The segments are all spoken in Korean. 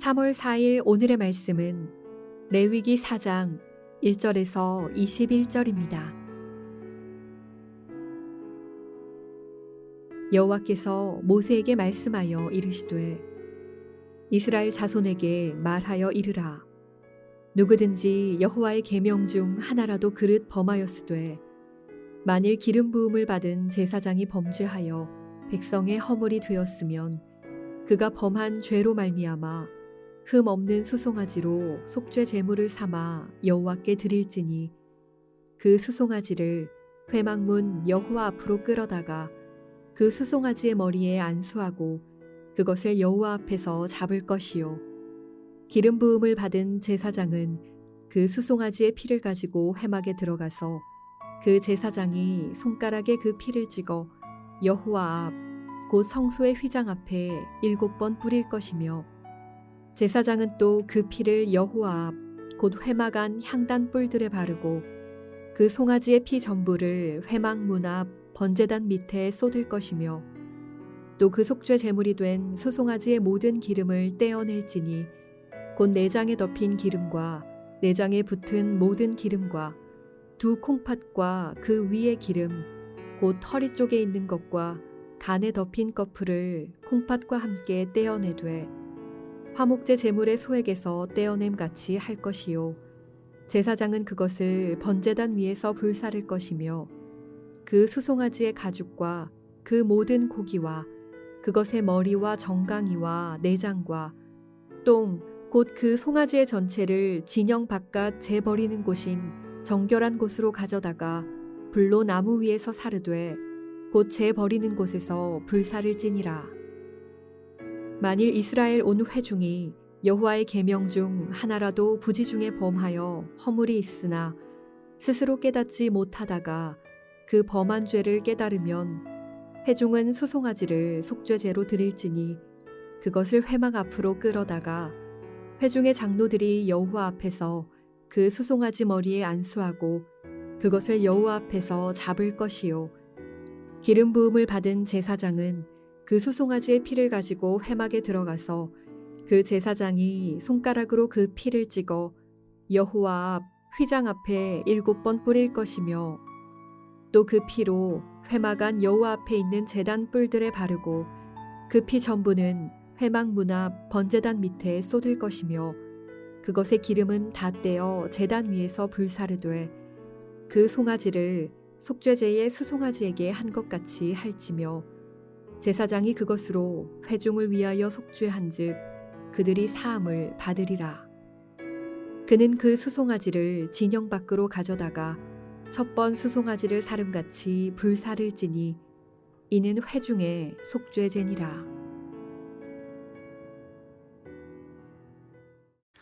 (3월 4일) 오늘의 말씀은 레위기 4장 1절에서 21절입니다. 여호와께서 모세에게 말씀하여 이르시되 이스라엘 자손에게 말하여 이르라. 누구든지 여호와의 계명 중 하나라도 그릇 범하였으되 만일 기름 부음을 받은 제사장이 범죄하여 백성의 허물이 되었으면 그가 범한 죄로 말미암아 흠 없는 수송아지로 속죄 제물을 삼아 여호와께 드릴지니 그 수송아지를 회막문 여호와 앞으로 끌어다가 그 수송아지의 머리에 안수하고 그것을 여호와 앞에서 잡을 것이요 기름 부음을 받은 제사장은 그 수송아지의 피를 가지고 회막에 들어가서 그 제사장이 손가락에 그 피를 찍어 여호와 앞 곧 성소의 휘장 앞에 7번 뿌릴 것이며 제사장은 또 그 피를 여호와 앞 곧 회막 안 향단 뿔들에 바르고 그 송아지의 피 전부를 회막 문 앞 번제단 밑에 쏟을 것이며 또 그 속죄 제물이 된 수송아지의 모든 기름을 떼어낼지니 곧 내장에 덮인 기름과 내장에 붙은 모든 기름과 두 콩팥과 그 위의 기름 곧 허리 쪽에 있는 것과 간에 덮인 거풀을 콩팥과 함께 떼어내되 화목제 제물의 소액에서 떼어냄 같이 할 것이요 제사장은 그것을 번제단 위에서 불사를 것이며 그 수송아지의 가죽과 그 모든 고기와 그것의 머리와 정강이와 내장과 똥 곧 그 송아지의 전체를 진영 바깥 재 버리는 곳인 정결한 곳으로 가져다가 불로 나무 위에서 사르되 곧 재 버리는 곳에서 불사를 지니라. 만일 이스라엘 온 회중이 여호와의 계명 중 하나라도 부지 중에 범하여 허물이 있으나 스스로 깨닫지 못하다가 그 범한 죄를 깨달으면 회중은 수송아지를 속죄제로 드릴지니 그것을 회막 앞으로 끌어다가 회중의 장로들이 여호와 앞에서 그 수송아지 머리에 안수하고 그것을 여호와 앞에서 잡을 것이요 기름 부음을 받은 제사장은 그 수송아지의 피를 가지고 회막에 들어가서 그 제사장이 손가락으로 그 피를 찍어 여호와 앞 휘장 앞에 7번 뿌릴 것이며 또 그 피로 회막 안 여호와 앞에 있는 제단 뿔들에 바르고 그 피 전부는 회막 문 앞 번제단 밑에 쏟을 것이며 그것의 기름은 다 떼어 제단 위에서 불사르되 그 송아지를 속죄제의 수송아지에게 한 것 같이 할지며 제사장이 그것으로 회중을 위하여 속죄한즉 그들이 사함을 받으리라. 그는 그 수송아지를 진영 밖으로 가져다가 첫 번 수송아지를 사름같이 불사를지니 이는 회중의 속죄제니라.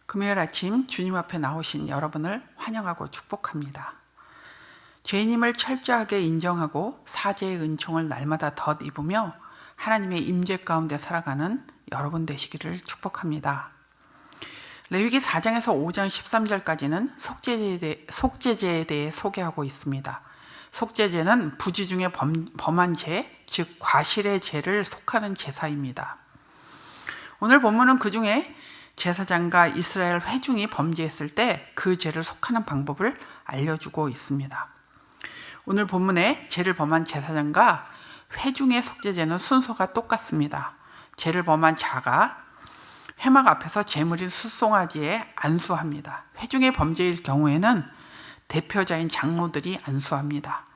금요일 아침 주님 앞에 나오신 여러분을 환영하고 축복합니다. 죄인임을 철저하게 인정하고 사죄의 은총을 날마다 덧입으며 하나님의 임재 가운데 살아가는 여러분 되시기를 축복합니다. 레위기 4장에서 5장 13절까지는 속죄제에 대해 소개하고 있습니다. 속죄제는 부지 중에 범한 죄, 즉 과실의 죄를 속하는 제사입니다. 오늘 본문은 그 중에 제사장과 이스라엘 회중이 범죄했을 때 그 죄를 속하는 방법을 알려주고 있습니다. 오늘 본문에 죄를 범한 제사장과 회중의 속죄제는 순서가 똑같습니다. 죄를 범한 자가 회막 앞에서 제물인 숫송아지에 안수합니다. 회중의 범죄일 경우에는 대표자인 장로들이 안수합니다.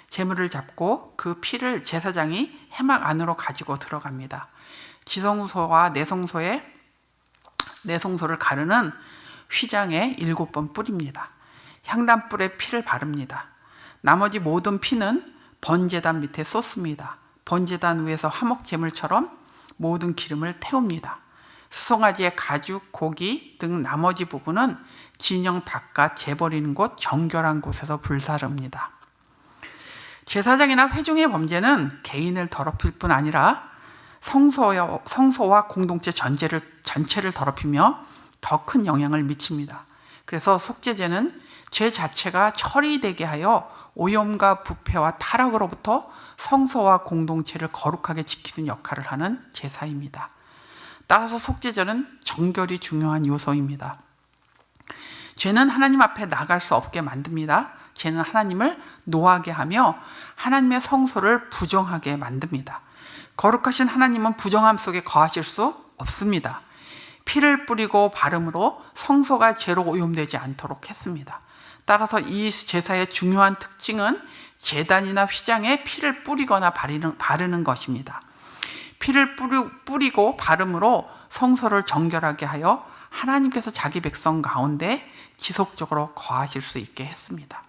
제물을 잡고 그 피를 제사장이 회막 안으로 가지고 들어갑니다. 지성소와 내성소를 가르는 휘장에 7번 뿌립니다. 향단불에 피를 바릅니다. 나머지 모든 피는 번제단 밑에 쏟습니다. 번제단 위에서 화목제물처럼 모든 기름을 태웁니다. 수송아지의 가죽, 고기 등 나머지 부분은 진영 바깥 재버리는 곳, 정결한 곳에서 불사릅니다. 제사장이나 회중의 범죄는 개인을 더럽힐 뿐 아니라 성소와 공동체 전체를 더럽히며 더 큰 영향을 미칩니다. 그래서 속죄제는 죄 자체가 처리되게 하여 오염과 부패와 타락으로부터 성소와 공동체를 거룩하게 지키는 역할을 하는 제사입니다. 따라서 속죄제는 정결이 중요한 요소입니다. 죄는 하나님 앞에 나갈 수 없게 만듭니다. 죄는 하나님을 노하게 하며 하나님의 성소를 부정하게 만듭니다. 거룩하신 하나님은 부정함 속에 거하실 수 없습니다. 피를 뿌리고 바름으로 성소가 죄로 오염되지 않도록 했습니다. 따라서 이 제사의 중요한 특징은 제단이나 휘장에 피를 뿌리거나 바르는 것입니다. 피를 뿌리고 바름으로 성소를 정결하게 하여 하나님께서 자기 백성 가운데 지속적으로 거하실 수 있게 했습니다.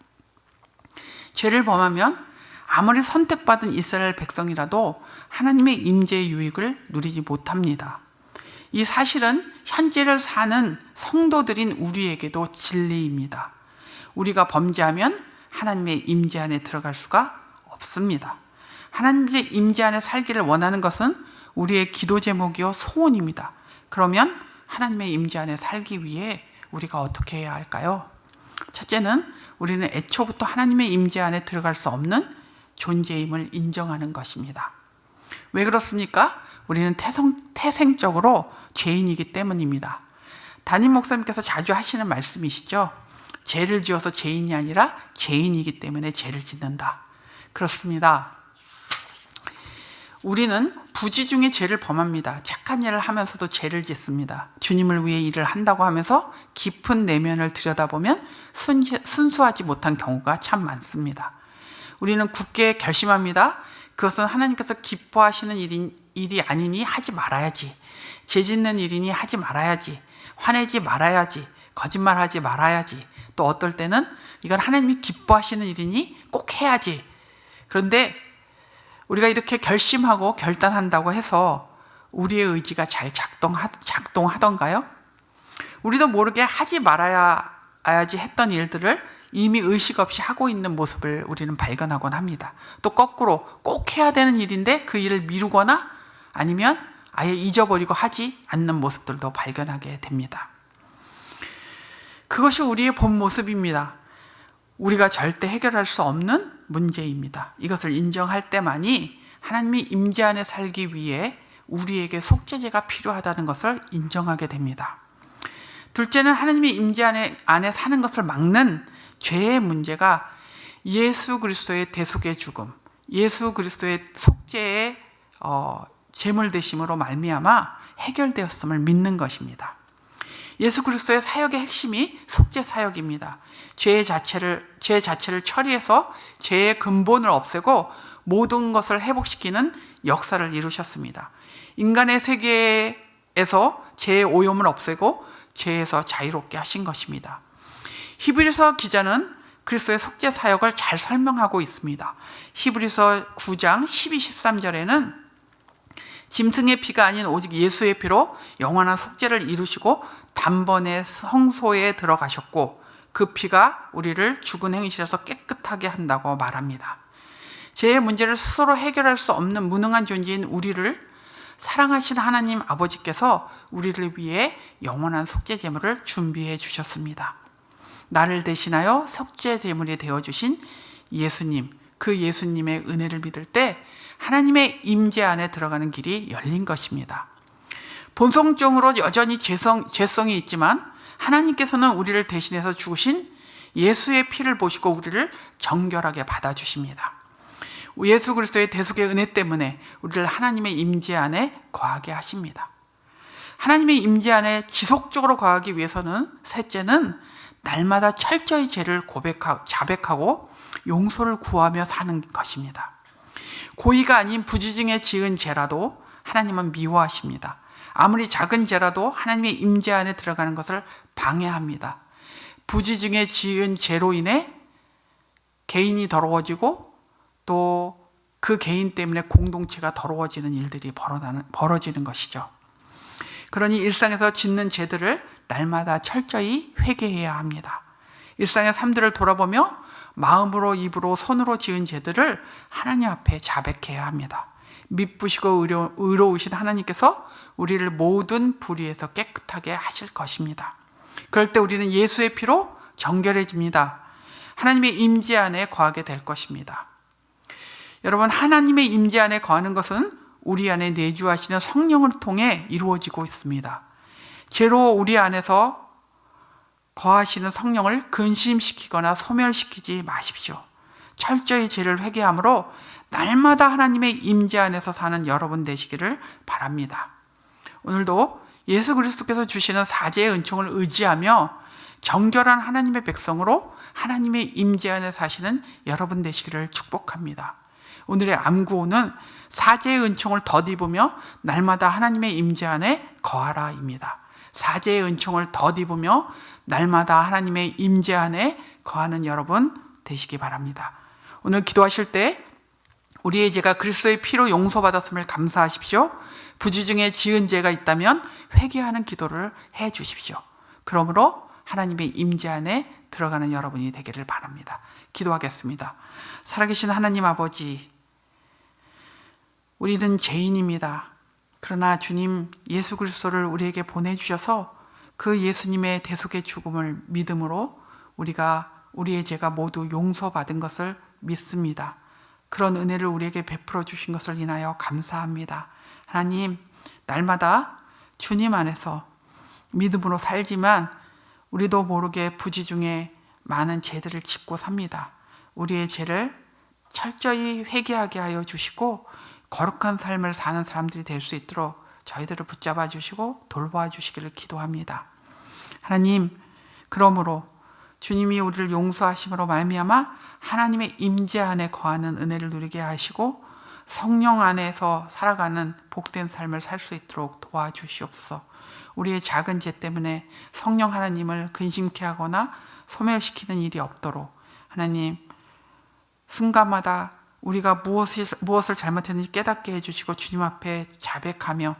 죄를 범하면 아무리 선택받은 이스라엘 백성이라도 하나님의 임재의 유익을 누리지 못합니다. 이 사실은 현재를 사는 성도들인 우리에게도 진리입니다. 우리가 범죄하면 하나님의 임재 안에 들어갈 수가 없습니다. 하나님의 임재 안에 살기를 원하는 것은 우리의 기도 제목이요 소원입니다. 그러면 하나님의 임재 안에 살기 위해 우리가 어떻게 해야 할까요? 첫째는 우리는 애초부터 하나님의 임재 안에 들어갈 수 없는 존재임을 인정하는 것입니다. 왜 그렇습니까? 우리는 태생적으로 죄인이기 때문입니다. 담임 목사님께서 자주 하시는 말씀이시죠. 죄를 지어서 죄인이 아니라 죄인이기 때문에 죄를 짓는다. 그렇습니다. 우리는 부지 중에 죄를 범합니다. 착한 일을 하면서도 죄를 짓습니다. 주님을 위해 일을 한다고 하면서 깊은 내면을 들여다보면 순수하지 못한 경우가 참 많습니다. 우리는 굳게 결심합니다. 그것은 하나님께서 기뻐하시는 일이 아니니 하지 말아야지. 죄 짓는 일이니 하지 말아야지. 화내지 말아야지. 거짓말하지 말아야지. 또 어떨 때는 이건 하나님이 기뻐하시는 일이니 꼭 해야지. 그런데 우리가 이렇게 결심하고 결단한다고 해서 우리의 의지가 잘 작동하던가요? 우리도 모르게 하지 말아야지 했던 일들을 이미 의식 없이 하고 있는 모습을 우리는 발견하곤 합니다. 또 거꾸로 꼭 해야 되는 일인데 그 일을 미루거나 아니면 아예 잊어버리고 하지 않는 모습들도 발견하게 됩니다. 그것이 우리의 본 모습입니다. 우리가 절대 해결할 수 없는 문제입니다. 이것을 인정할 때만이 하나님이 임재 안에 살기 위해 우리에게 속죄제가 필요하다는 것을 인정하게 됩니다. 둘째는 하나님의 임재 안에 사는 것을 막는 죄의 문제가 예수 그리스도의 대속의 죽음, 예수 그리스도의 속죄의 제물 되심으로 말미암아 해결되었음을 믿는 것입니다. 예수 그리스도의 사역의 핵심이 속죄 사역입니다. 죄 자체를 처리해서 죄의 근본을 없애고 모든 것을 회복시키는 역사를 이루셨습니다. 인간의 세계에서 죄의 오염을 없애고 죄에서 자유롭게 하신 것입니다. 히브리서 기자는 그리스도의 속죄 사역을 잘 설명하고 있습니다. 히브리서 9장 12, 13절에는 짐승의 피가 아닌 오직 예수의 피로 영원한 속죄를 이루시고 단번에 성소에 들어가셨고 그 피가 우리를 죽은 행실에서 깨끗하게 한다고 말합니다. 죄의 문제를 스스로 해결할 수 없는 무능한 존재인 우리를 사랑하신 하나님 아버지께서 우리를 위해 영원한 속죄 제물을 준비해 주셨습니다. 나를 대신하여 속죄 제물이 되어주신 예수님, 그 예수님의 은혜를 믿을 때 하나님의 임재 안에 들어가는 길이 열린 것입니다. 본성적으로 여전히 죄성이 있지만 하나님께서는 우리를 대신해서 죽으신 예수의 피를 보시고 우리를 정결하게 받아주십니다. 예수 그리스도의 대속의 은혜 때문에 우리를 하나님의 임재 안에 거하게 하십니다. 하나님의 임재 안에 지속적으로 거하기 위해서는 셋째는 날마다 철저히 죄를 자백하고 용서를 구하며 사는 것입니다. 고의가 아닌 부지중에 지은 죄라도 하나님은 미워하십니다. 아무리 작은 죄라도 하나님의 임재 안에 들어가는 것을 방해합니다. 부지중에 지은 죄로 인해 개인이 더러워지고 또 그 개인 때문에 공동체가 더러워지는 일들이 벌어지는 것이죠. 그러니 일상에서 짓는 죄들을 날마다 철저히 회개해야 합니다. 일상의 삶들을 돌아보며 마음으로, 입으로, 손으로 지은 죄들을 하나님 앞에 자백해야 합니다. 미쁘시고 의로우신 하나님께서 우리를 모든 불의에서 깨끗하게 하실 것입니다. 그럴 때 우리는 예수의 피로 정결해집니다. 하나님의 임재 안에 거하게 될 것입니다. 여러분, 하나님의 임재 안에 거하는 것은 우리 안에 내주하시는 성령을 통해 이루어지고 있습니다. 죄로 우리 안에서 거하시는 성령을 근심시키거나 소멸시키지 마십시오. 철저히 죄를 회개함으로 날마다 하나님의 임재 안에서 사는 여러분 되시기를 바랍니다. 오늘도 예수 그리스도께서 주시는 사죄의 은총을 의지하며 정결한 하나님의 백성으로 하나님의 임재 안에 사시는 여러분 되시기를 축복합니다. 오늘의 암구호는 사죄의 은총을 덧입으며 날마다 하나님의 임재 안에 거하라입니다. 사죄의 은총을 덧입으며 날마다 하나님의 임재 안에 거하는 여러분 되시기 바랍니다. 오늘 기도하실 때 우리의 죄가 그리스도의 피로 용서받았음을 감사하십시오. 부지중에 지은 죄가 있다면 회개하는 기도를 해 주십시오. 그러므로 하나님의 임재 안에 들어가는 여러분이 되기를 바랍니다. 기도하겠습니다. 살아계신 하나님 아버지, 우리는 죄인입니다. 그러나 주님 예수 그리스도를 우리에게 보내주셔서 그 예수님의 대속의 죽음을 믿음으로 우리의 죄가 모두 용서받은 것을 믿습니다. 그런 은혜를 우리에게 베풀어 주신 것을 인하여 감사합니다. 하나님, 날마다 주님 안에서 믿음으로 살지만 우리도 모르게 부지중에 많은 죄들을 짓고 삽니다. 우리의 죄를 철저히 회개하게 하여 주시고 거룩한 삶을 사는 사람들이 될 수 있도록 저희들을 붙잡아 주시고 돌보아 주시기를 기도합니다. 하나님, 그러므로 주님이 우리를 용서하심으로 말미암아 하나님의 임재 안에 거하는 은혜를 누리게 하시고 성령 안에서 살아가는 복된 삶을 살 수 있도록 도와주시옵소서. 우리의 작은 죄 때문에 성령 하나님을 근심케 하거나 소멸시키는 일이 없도록 하나님, 순간마다 우리가 무엇을 잘못했는지 깨닫게 해주시고 주님 앞에 자백하며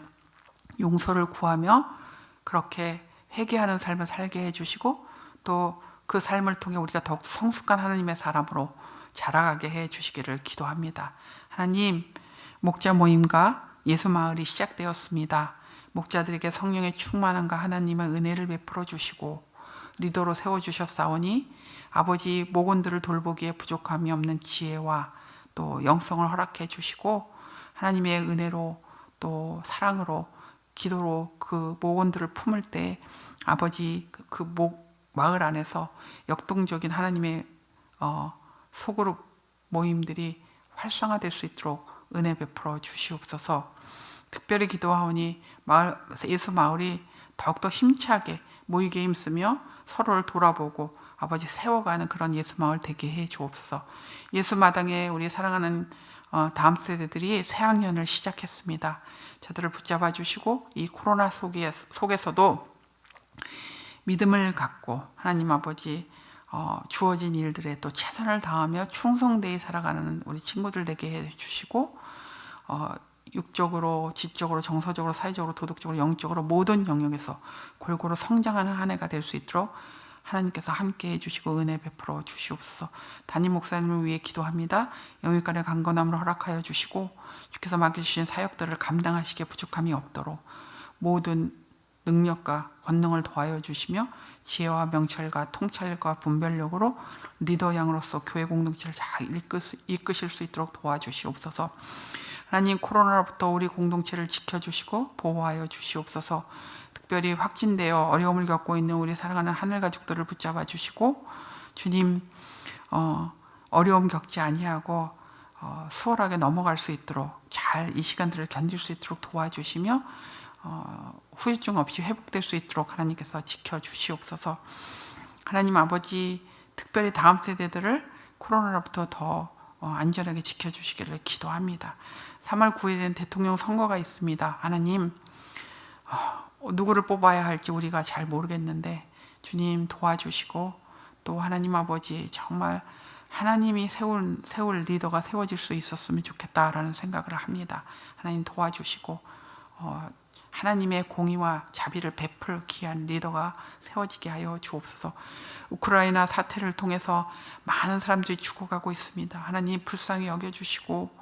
용서를 구하며 그렇게 회개하는 삶을 살게 해주시고 또 그 삶을 통해 우리가 더욱 성숙한 하나님의 사람으로 자라가게 해주시기를 기도합니다. 하나님, 목자 모임과 예수마을이 시작되었습니다. 목자들에게 성령의 충만함과 하나님의 은혜를 베풀어 주시고 리더로 세워주셨사오니 아버지 목원들을 돌보기에 부족함이 없는 지혜와 또 영성을 허락해 주시고 하나님의 은혜로 또 사랑으로 기도로 그 목원들을 품을 때 아버지 그 마을 안에서 역동적인 하나님의 소그룹 모임들이 활성화될 수 있도록 은혜 베풀어 주시옵소서. 특별히 기도하오니 예수 마을이 더욱더 힘차게 모이게 힘쓰며 서로를 돌아보고 아버지 세워가는 그런 예수 마을 되게 해 주옵소서. 예수 마당에 우리 사랑하는 다음 세대들이 새학년을 시작했습니다. 저들을 붙잡아 주시고 이 코로나 속에서도 믿음을 갖고 하나님 아버지 주어진 일들에 또 최선을 다하며 충성되이 살아가는 우리 친구들 되게 해주시고 육적으로, 지적으로, 정서적으로, 사회적으로, 도덕적으로, 영적으로 모든 영역에서 골고루 성장하는 한 해가 될 수 있도록 하나님께서 함께 해주시고 은혜 베풀어 주시옵소서. 담임 목사님을 위해 기도합니다. 영육간의 강건함을 허락하여 주시고 주께서 맡겨주신 사역들을 감당하시기에 부족함이 없도록 모든 능력과 권능을 더하여 주시며 지혜와 명철과 통찰과 분별력으로 리더 양으로서 교회 공동체를 잘 이끄실 수 있도록 도와주시옵소서. 하나님, 코로나로부터 우리 공동체를 지켜주시고 보호하여 주시옵소서. 특별히 확진되어 어려움을 겪고 있는 우리 사랑하는 하늘 가족들을 붙잡아 주시고 주님, 어려움 겪지 아니하고 수월하게 넘어갈 수 있도록 잘 이 시간들을 견딜 수 있도록 도와주시며 후유증 없이 회복될 수 있도록 하나님께서 지켜주시옵소서. 하나님 아버지, 특별히 다음 세대들을 코로나로부터 더 안전하게 지켜주시기를 기도합니다. 3월 9일에는 대통령 선거가 있습니다. 하나님, 누구를 뽑아야 할지 우리가 잘 모르겠는데 주님 도와주시고 또 하나님 아버지, 정말 하나님이 세울 리더가 세워질 수 있었으면 좋겠다라는 생각을 합니다. 하나님 도와주시고 하나님의 공의와 자비를 베풀 귀한 리더가 세워지게 하여 주옵소서. 우크라이나 사태를 통해서 많은 사람들이 죽어가고 있습니다. 하나님 불쌍히 여겨주시고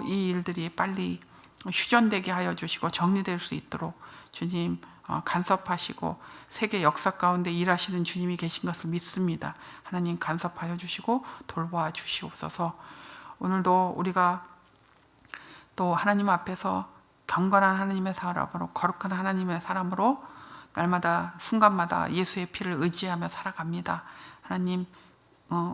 이 일들이 빨리 휴전되게 하여 주시고 정리될 수 있도록 주님 간섭하시고 세계 역사 가운데 일하시는 주님이 계신 것을 믿습니다. 하나님 간섭하여 주시고 돌보아 주시옵소서. 오늘도 우리가 또 하나님 앞에서 경건한 하나님의 사람으로, 거룩한 하나님의 사람으로 날마다 순간마다 예수의 피를 의지하며 살아갑니다. 하나님,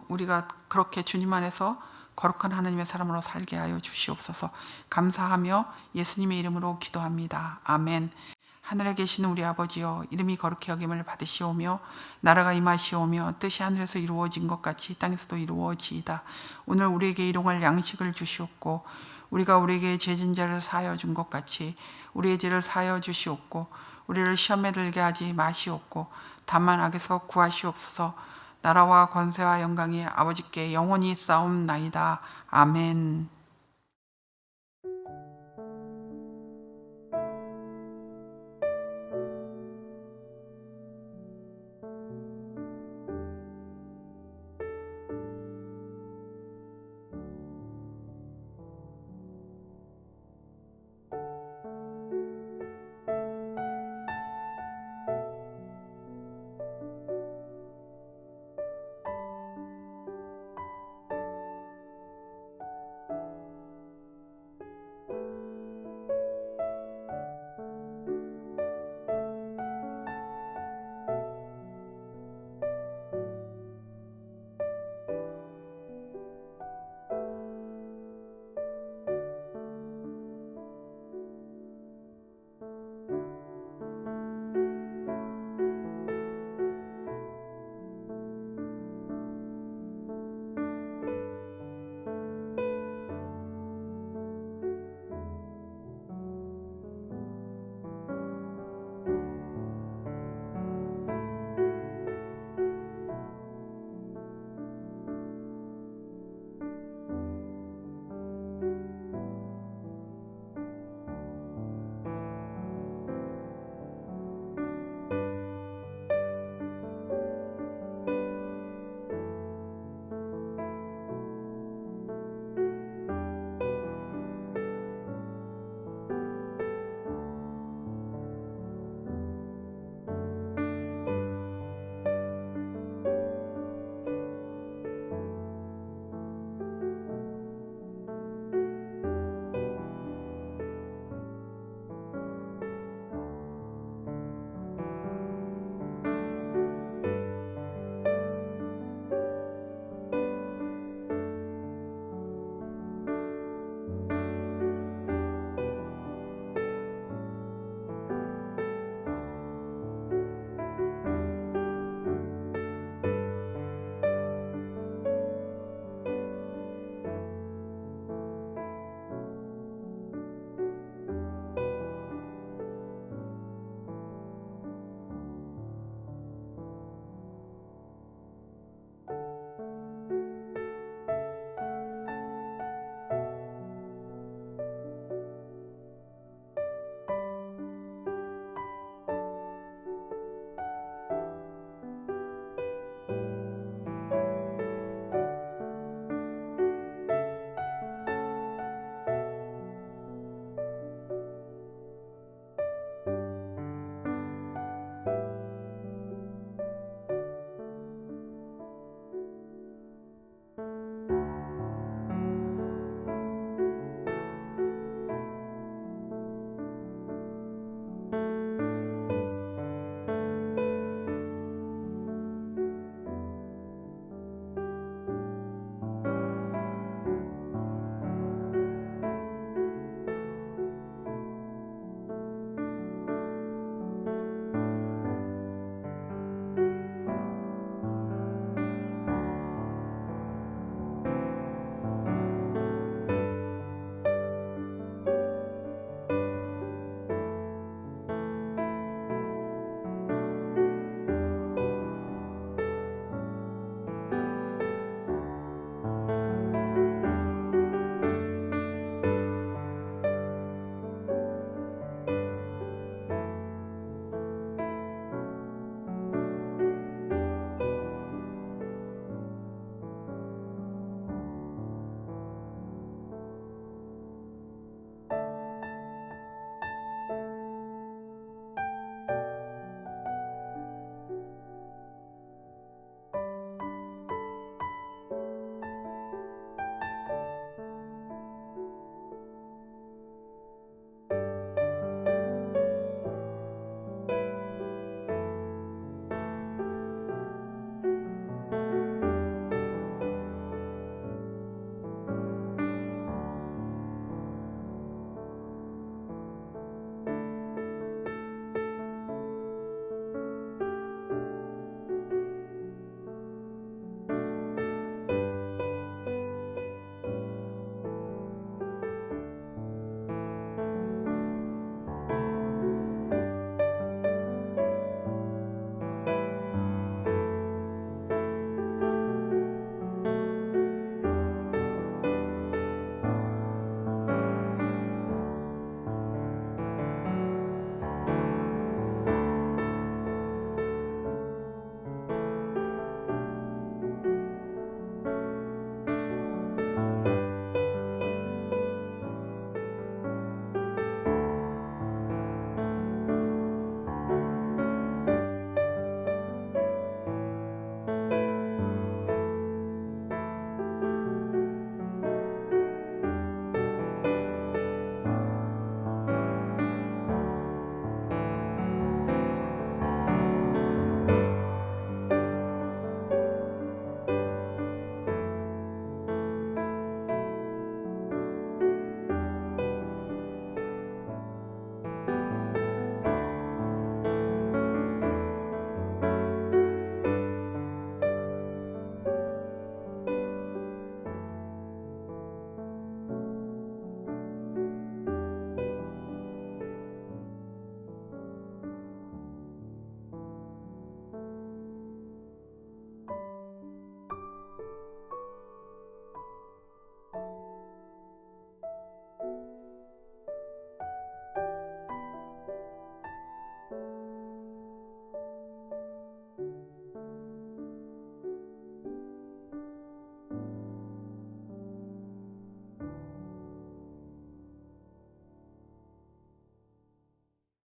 우리가 그렇게 주님 안에서 거룩한 하나님의 사람으로 살게 하여 주시옵소서. 감사하며 예수님의 이름으로 기도합니다. 아멘. 하늘에 계신 우리 아버지여, 이름이 거룩히 여김을 받으시오며 나라가 임하시오며 뜻이 하늘에서 이루어진 것 같이 땅에서도 이루어지이다. 오늘 우리에게 일용할 양식을 주시옵고 우리가 우리에게 죄진 자를 사하여 준 것 같이 우리의 죄를 사하여 주시옵고 우리를 시험에 들게 하지 마시옵고 다만 악에서 구하시옵소서. 나라와 권세와 영광이 아버지께 영원히 싸움나이다. 아멘.